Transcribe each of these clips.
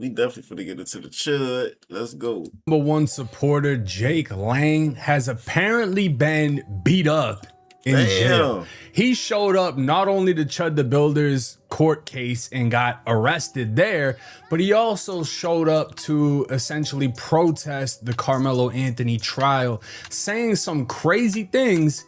We definitely finna get into the Chud. Let's go. Number one supporter Jake Lang has apparently been beat up in jail. He showed up not only to Chud the Builder's court case and got arrested there, but he also showed up to essentially protest the Carmelo Anthony trial, saying some crazy things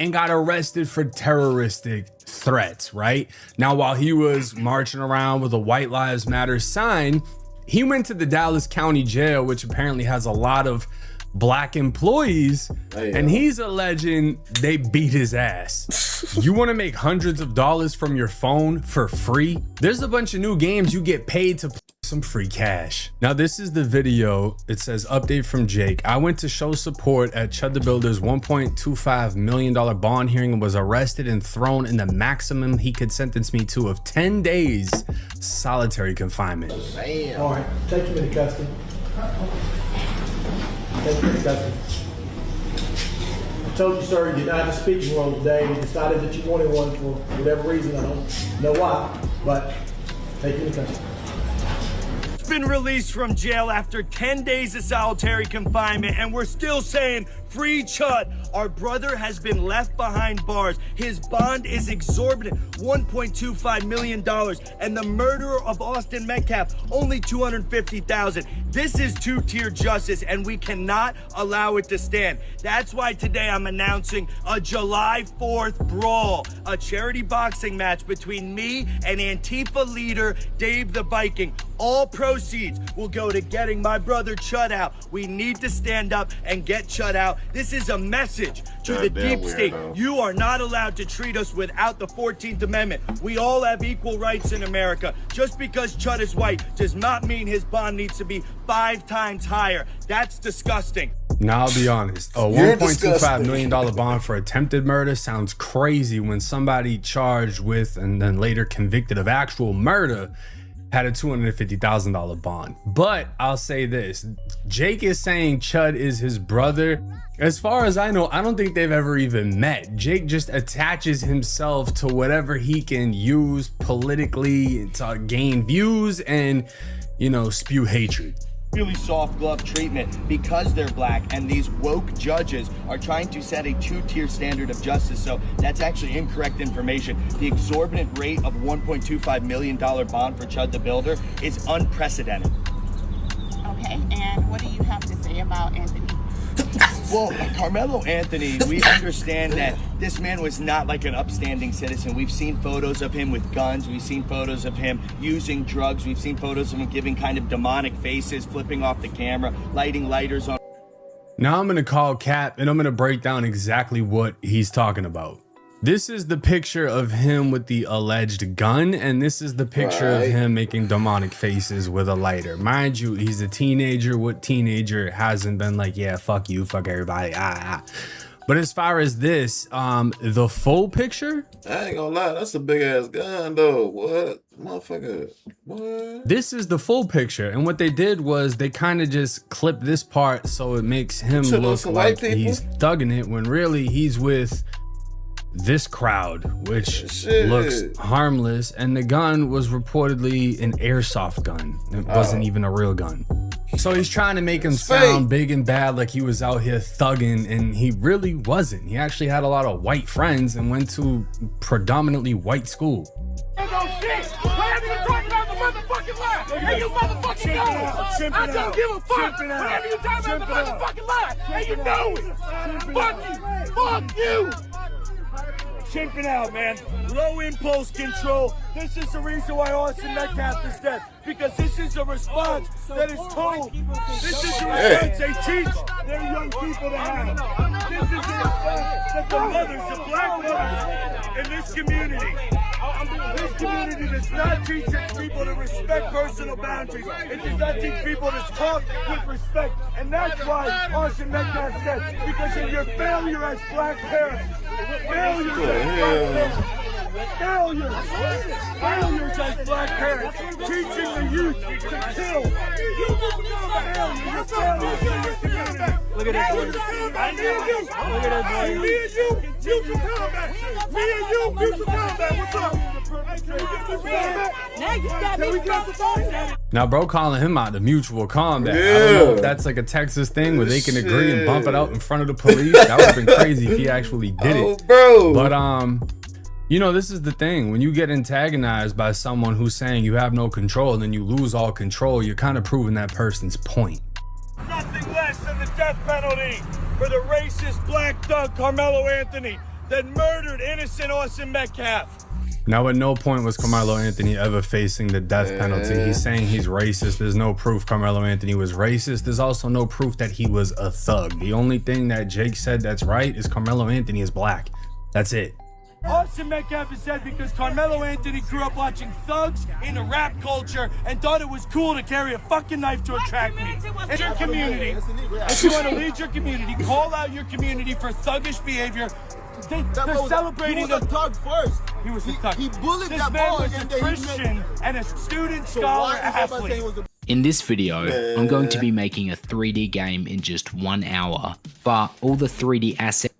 and got arrested for terroristic threats, right? Now, while he was marching around with a White Lives Matter sign, he went to the Dallas County Jail, which apparently has a lot of black employees, and he's alleging they beat his ass. You want to make hundreds of dollars from your phone for free? There's a bunch of new games you get paid to play some free cash. Now, this is the video. It says, update from Jake. I went to show support at Chud the Builder's $1.25 million bond hearing and was arrested and thrown in the maximum he could sentence me to of 10 days solitary confinement. Damn. All right, take him into custody. Take him into custody. I told you, sir, you did not have a speaking role today. You decided that you wanted one for whatever reason. I don't know why, but take him into custody. Been released from jail after 10 days of solitary confinement, and we're still saying free Chud. Our brother has been left behind bars. His bond is exorbitant, $1.25 million, and the murderer of Austin Metcalf, only $250,000. This is two-tier justice, and we cannot allow it to stand. That's why today I'm announcing a July 4th brawl, a charity boxing match between me and Antifa leader Dave the Viking. All proceeds will go to getting my brother Chud out. We need to stand up and get Chud out. This is a message to the deep state. You are not allowed to treat us without the 14th Amendment. We all have equal rights in America. Just because Chud is white does not mean his bond needs to be 5 times higher. That's disgusting. Now, I'll be honest. A $1.25 million bond for attempted murder sounds crazy when somebody charged with and then later convicted of actual murder had a $250,000 bond. But I'll say this, Jake is saying Chud is his brother. As far as I know, I don't think they've ever even met. Jake just attaches himself to whatever he can use politically to gain views and, you know, spew hatred. Really soft glove treatment because they're black, and these woke judges are trying to set a two-tier standard of justice. So that's actually incorrect information. The exorbitant rate of $1.25 million bond for Chud the Builder is unprecedented. Okay, and what do you have to say about Anthony? Well, Carmelo Anthony, we understand that this man was not like an upstanding citizen. We've seen photos of him with guns. We've seen photos of him using drugs. We've seen photos of him giving kind of demonic faces, flipping off the camera, lighting lighters on. Now I'm going to call Cap and I'm going to break down exactly what he's talking about. This is the picture of him with the alleged gun, and this is the picture of him making demonic faces with a lighter. Mind you, he's a teenager. What teenager hasn't been like, yeah, fuck you, fuck everybody, But as far as this, the full picture, I ain't gonna lie, that's a big ass gun though. What, motherfucker? What? This is the full picture, and what they did was they kind of just clipped this part so it makes him look like he's thugging it when really he's with this crowd, which looks harmless, and the gun was reportedly an airsoft gun. It wasn't even a real gun. So he's trying to make him sound big and bad, like he was out here thugging, and he really wasn't. He actually had a lot of white friends and went to predominantly white school. Whatever you talking about, the motherfucking lie. And you motherfucking know it. I don't give a fuck. Whatever you talking about, the motherfucking lie. And you know it. Fuck you. Fuck you. Chimping out, man. Low impulse control. This is the reason why Austin Metcalf is dead. Because this is a response that is told. This is a response they teach their young people to have. This is a response that the mothers, the black mothers in this community. This community does not teach its people to respect personal boundaries. It does not teach people to talk with respect. And that's why Austin Metcalf said, because of your failure as black parents. Failures as black parents. Failures as black parents. Teaching the youth to kill. Look at this. Look at this. Me and you, mutual combat. Me and you, mutual combat. What's up? Now you got me fucked. Now, bro, calling him out the mutual combat. I don't know if that's like a Texas thing where they can agree and bump it out in front of the police. That would have been crazy if he actually did it. Bro. But you know, this is the thing. When you get antagonized by someone who's saying you have no control and then you lose all control, you're kind of proving that person's point. Nothing less than the death penalty for the racist black thug Carmelo Anthony that murdered innocent Austin Metcalf. Now, at no point was Carmelo Anthony ever facing the death penalty. He's saying he's racist. There's no proof Carmelo Anthony was racist. There's also no proof that he was a thug. The only thing that Jake said that's right is Carmelo Anthony is black. That's it. Austin Metcalf is dead because Carmelo Anthony grew up watching thugs in the rap culture and thought it was cool to carry a fucking knife to attract me. In your community, if you want to lead your community, call out your community for thuggish behavior. They're celebrating a thug first. He was a thug. He bullied this that man boy was a Christian and a student, scholar, athlete. In this video, I'm going to be making a 3D game in just 1 hour, but all the 3D assets.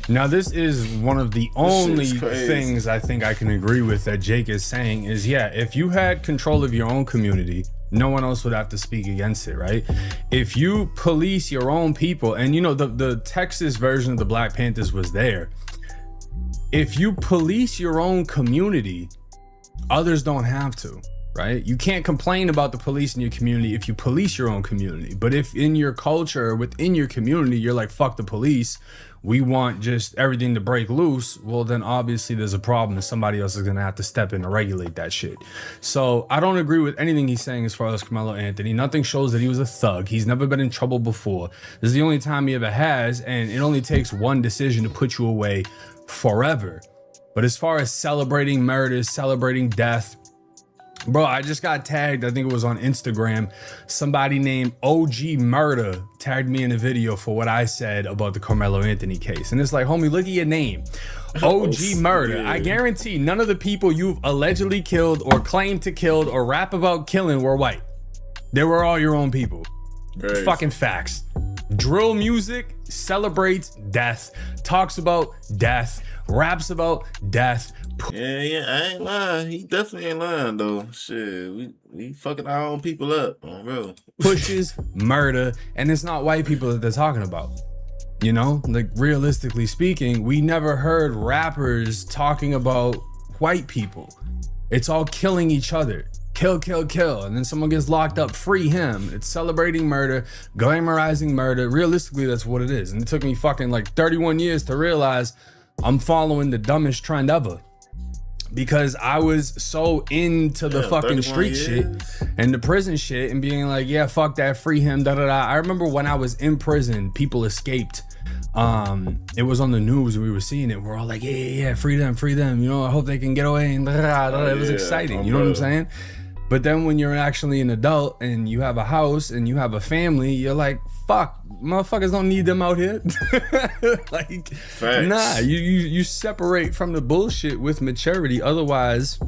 Now, this is one of the only things I think I can agree with that Jake is saying is, yeah, if you had control of your own community, no one else would have to speak against it, right? If you police your own people, and you know, the Texas version of the Black Panthers was there. If you police your own community, others don't have to, right? You can't complain about the police in your community if you police your own community. But if in your culture, within your community, you're like, fuck the police, we want just everything to break loose, well, then obviously there's a problem and somebody else is going to have to step in and regulate that shit. So I don't agree with anything he's saying as far as Carmelo Anthony. Nothing shows that he was a thug. He's never been in trouble before. This is the only time he ever has, and it only takes one decision to put you away forever. But as far as celebrating murders, celebrating death, bro, I just got tagged, I think it was on Instagram, somebody named OG Murder tagged me in a video for what I said about the Carmelo Anthony case. And it's like, homie, look at your name. OG Murder. I guarantee none of the people you've allegedly killed or claimed to killed or rap about killing were white. They were all your own people. Right. Fucking facts. Drill music celebrates death, talks about death, raps about death. Yeah, I ain't lying. He definitely ain't lying though. Shit, we fucking our own people up on real. Pushes murder, and it's not white people that they're talking about. You know, like realistically speaking, we never heard rappers talking about white people. It's all killing each other. Kill, kill, kill. And then someone gets locked up, free him. It's celebrating murder, glamorizing murder. Realistically, that's what it is. And it took me fucking like 31 years to realize I'm following the dumbest trend ever. Because I was so into the fucking street shit and the prison shit and being like, yeah, fuck that, free him, da da da. I remember when I was in prison, people escaped. It was on the news and we were seeing it. We're all like, yeah, free them, you know, I hope they can get away, and da da da. It was exciting, you know what I'm saying? But then when you're actually an adult and you have a house and you have a family, you're like, fuck, motherfuckers don't need them out here. Like, facts. Nah, you separate from the bullshit with maturity. Otherwise,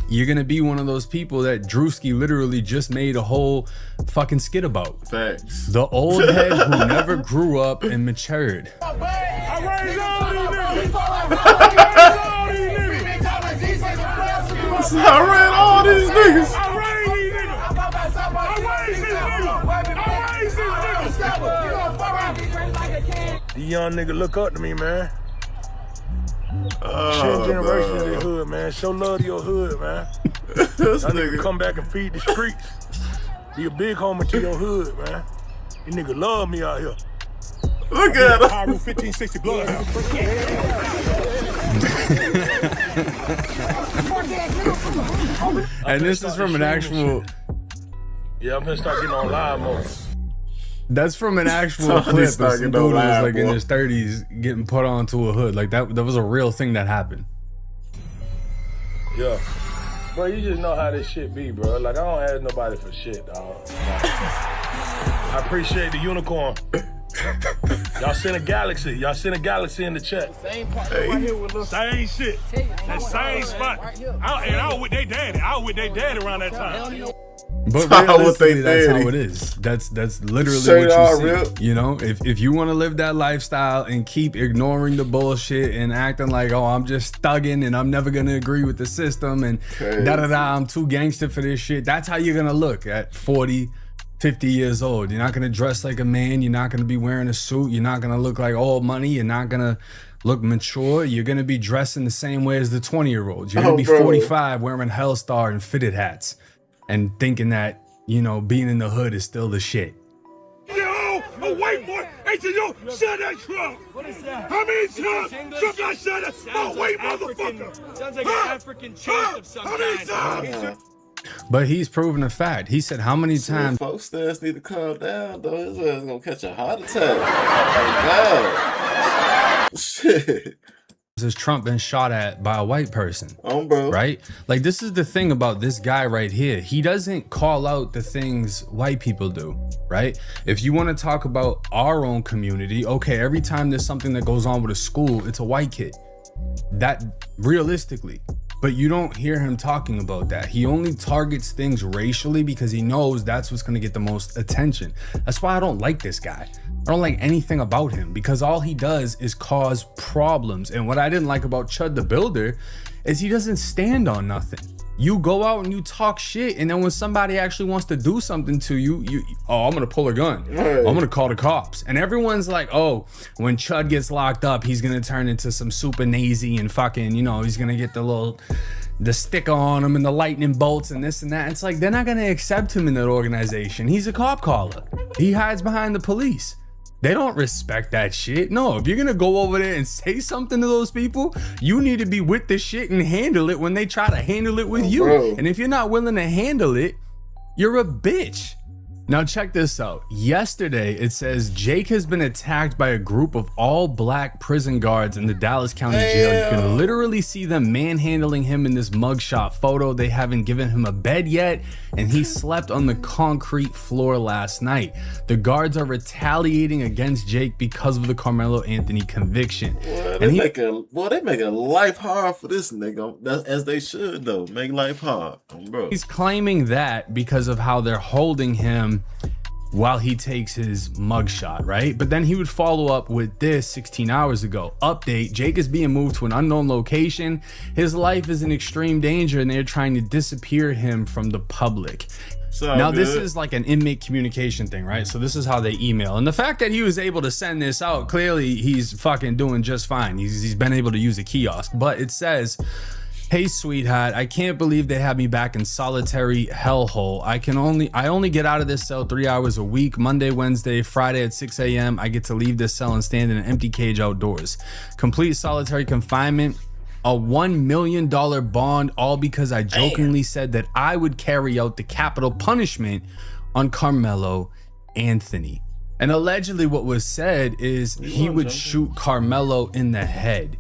you're gonna be one of those people that Drewski literally just made a whole fucking skit about. Facts. The old head who never grew up and matured. I raised all these niggas. I ran all these niggas. I raised these niggas. The young nigga look up to me, man. Shit generation of the hood, man. Show love to your hood, man. This nigga come back and feed the streets. Be a big homie to your hood, man. You nigga love me out here. Look at him. 1560 blood. And this is from an actual. Yeah, I'm gonna start getting on live mode. That's from an actual clip of some dude who was like in his 30s getting put onto a hood. Like that was a real thing that happened. Yeah. Bro, you just know how this shit be, bro. Like, I don't ask nobody for shit, dog. I appreciate the unicorn. Y'all send a galaxy. Y'all send a galaxy in the chat. Same part right here with little. Same shit. That same spot. And I was with their daddy. I was with their daddy around that time. But what they realistically, that's think. how it is. That's literally Straight what all you see. rip. You know, if you want to live that lifestyle and keep ignoring the bullshit and acting like, oh, I'm just thugging and I'm never gonna agree with the system and I'm too gangster for this shit. That's how you're gonna look at 40, 50 years old. You're not gonna dress like a man. You're not gonna be wearing a suit. You're not gonna look like old money. You're not gonna look mature. You're gonna be dressing the same way as the 20-year-olds. You're gonna be 45 wearing Hellstar and fitted hats and thinking that, you know, being in the hood is still the shit. Yo, a white boy, hey, yo, shut that truck. What is that? How many times? Truck got shut up. Oh, wait, African, motherfucker. sounds like an African chant of some How many kind. times? But he's proven a fact. He said how many times Folks stats need to calm down, though. His ass gonna catch a heart attack. Oh, shit. has Trump been shot at by a white person? Bro. Right? Like, this is the thing about this guy right here. He doesn't call out the things white people do, right? If you want to talk about our own community, okay, every time there's something that goes on with a school, it's a white kid. That realistically. But you don't hear him talking about that. He only targets things racially because he knows that's what's going to get the most attention. That's why I don't like this guy. I don't like anything about him because all he does is cause problems. And what I didn't like about Chud the Builder is he doesn't stand on nothing. You go out and you talk shit, and then when somebody actually wants to do something to you, I'm gonna pull a gun. I'm gonna call the cops. And everyone's like, oh, when Chud gets locked up, he's gonna turn into some super nazi and fucking, you know, he's gonna get the sticker on him and the lightning bolts and this and that. It's like, they're not gonna accept him in that organization. He's a cop caller. He hides behind the police. They don't respect that shit. No, if you're gonna go over there and say something to those people, you need to be with the shit and handle it when they try to handle it with you. Bro. And if you're not willing to handle it, you're a bitch. Now check this out. Yesterday, it says Jake has been attacked by a group of all black prison guards in the Dallas County jail. You can literally see them manhandling him in this mugshot photo. They haven't given him a bed yet, and he slept on the concrete floor last night. The guards are retaliating against Jake because of the Carmelo Anthony conviction. Boy, they make a life hard for this nigga, as they should though. Make life hard, bro. He's claiming that because of how they're holding him while he takes his mugshot, right? But then he would follow up with this 16 hours ago. Update, Jake is being moved to an unknown location. His life is in extreme danger and they're trying to disappear him from the public. Now, this is like an inmate communication thing, right? So this is how they email. And the fact that he was able to send this out, clearly he's fucking doing just fine. He's been able to use a kiosk. But it says, hey sweetheart, I can't believe they have me back in solitary hellhole. I only get out of this cell 3 hours a week, Monday, Wednesday, Friday at 6 a.m. I get to leave this cell and stand in an empty cage outdoors. Complete solitary confinement, a $1 million bond, all because I jokingly said that I would carry out the capital punishment on Carmelo Anthony. And allegedly what was said is he would shoot Carmelo in the head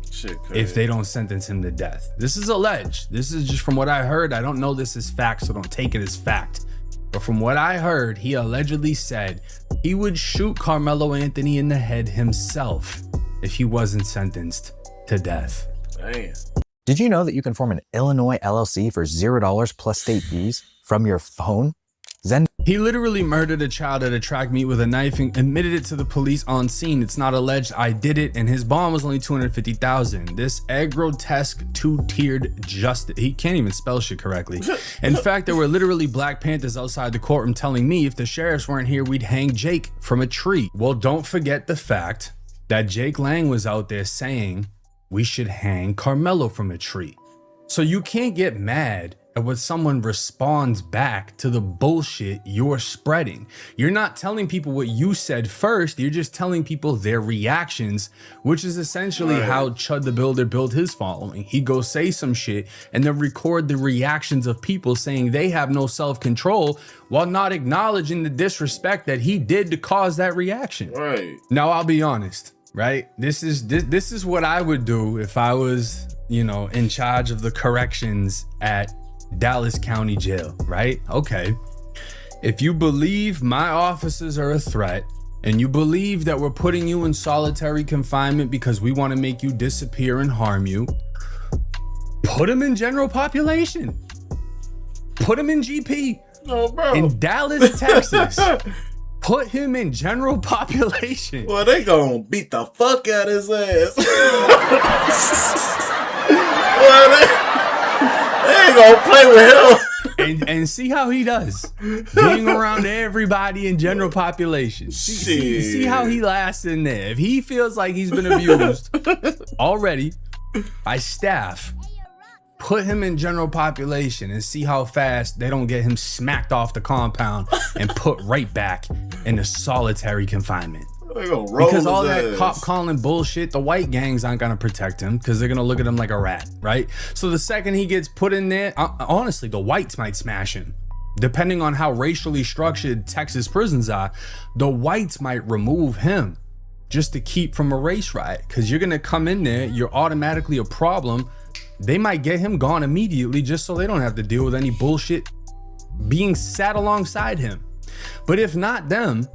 if they don't sentence him to death. This is alleged. This is just from what I heard. I don't know this is fact, so don't take it as fact. But from what I heard, he allegedly said he would shoot Carmelo Anthony in the head himself if he wasn't sentenced to death. Damn. Did you know that you can form an Illinois LLC for $0 plus state fees from your phone? He literally murdered a child at a track meet with a knife and admitted it to the police on scene. It's not alleged, I did it, and his bond was only $250,000. This grotesque two-tiered justice. He can't even spell shit correctly. In fact, there were literally Black Panthers outside the courtroom telling me if the sheriffs weren't here, we'd hang Jake from a tree. Well, don't forget the fact that Jake Lang was out there saying we should hang Carmelo from a tree. So you can't get mad at what someone responds back to the bullshit you're spreading. You're not telling people what you said first, you're just telling people their reactions, which is essentially how Chud the Builder built his following. He goes say some shit and then record the reactions of people saying they have no self-control while not acknowledging the disrespect that he did to cause that reaction. Now, I'll be honest, right? This is what I would do if I was, you know, in charge of the corrections at Dallas County Jail, right? Okay. If you believe my officers are a threat and you believe that we're putting you in solitary confinement because we want to make you disappear and harm you, put them in general population. Put them in GP. No, bro. In Dallas, Texas. Put him in general population. Well, they gonna beat the fuck out of his ass. Well, they ain't gonna play with him. And see how he does. Being around everybody in general population. See how he lasts in there. If he feels like he's been abused already by staff, put him in general population and see how fast they don't get him smacked off the compound and put right back into solitary confinement. Because all that cop calling bullshit, the white gangs aren't gonna protect him because they're gonna look at him like a rat, right? So the second he gets put in there, honestly, the whites might smash him. Depending on how racially structured Texas prisons are, the whites might remove him just to keep from a race riot. Because you're gonna come in there, you're automatically a problem. They might get him gone immediately just so they don't have to deal with any bullshit being sat alongside him. But if not them,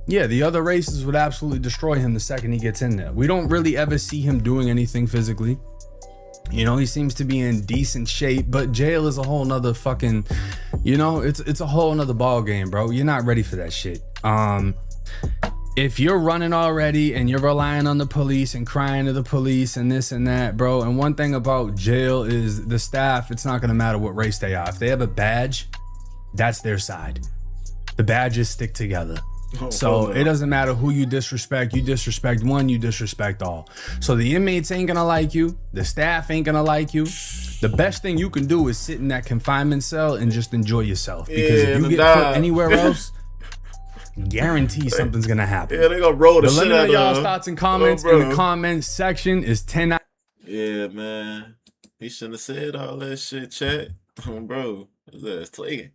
yeah, the other races would absolutely destroy him the second he gets in there. We don't really ever see him doing anything physically. You know, he seems to be in decent shape, but jail is a whole nother fucking, you know, it's a whole nother ball game, bro. You're not ready for that shit. If you're running already and you're relying on the police and crying to the police and this and that, bro, and one thing about jail is the staff, it's not gonna matter what race they are. If they have a badge, that's their side. The badges stick together. So it doesn't matter who you disrespect one, you disrespect all. So the inmates ain't gonna like you, the staff ain't gonna like you. The best thing you can do is sit in that confinement cell and just enjoy yourself. Because if you get put anywhere else, guarantee something's gonna happen. Yeah, they gonna roll the shit out of Let me know y'all's thoughts and comments in the comments section. Is 10 out. Yeah, man. He shouldn't have said all that shit, chat. Bro, his ass tweaking.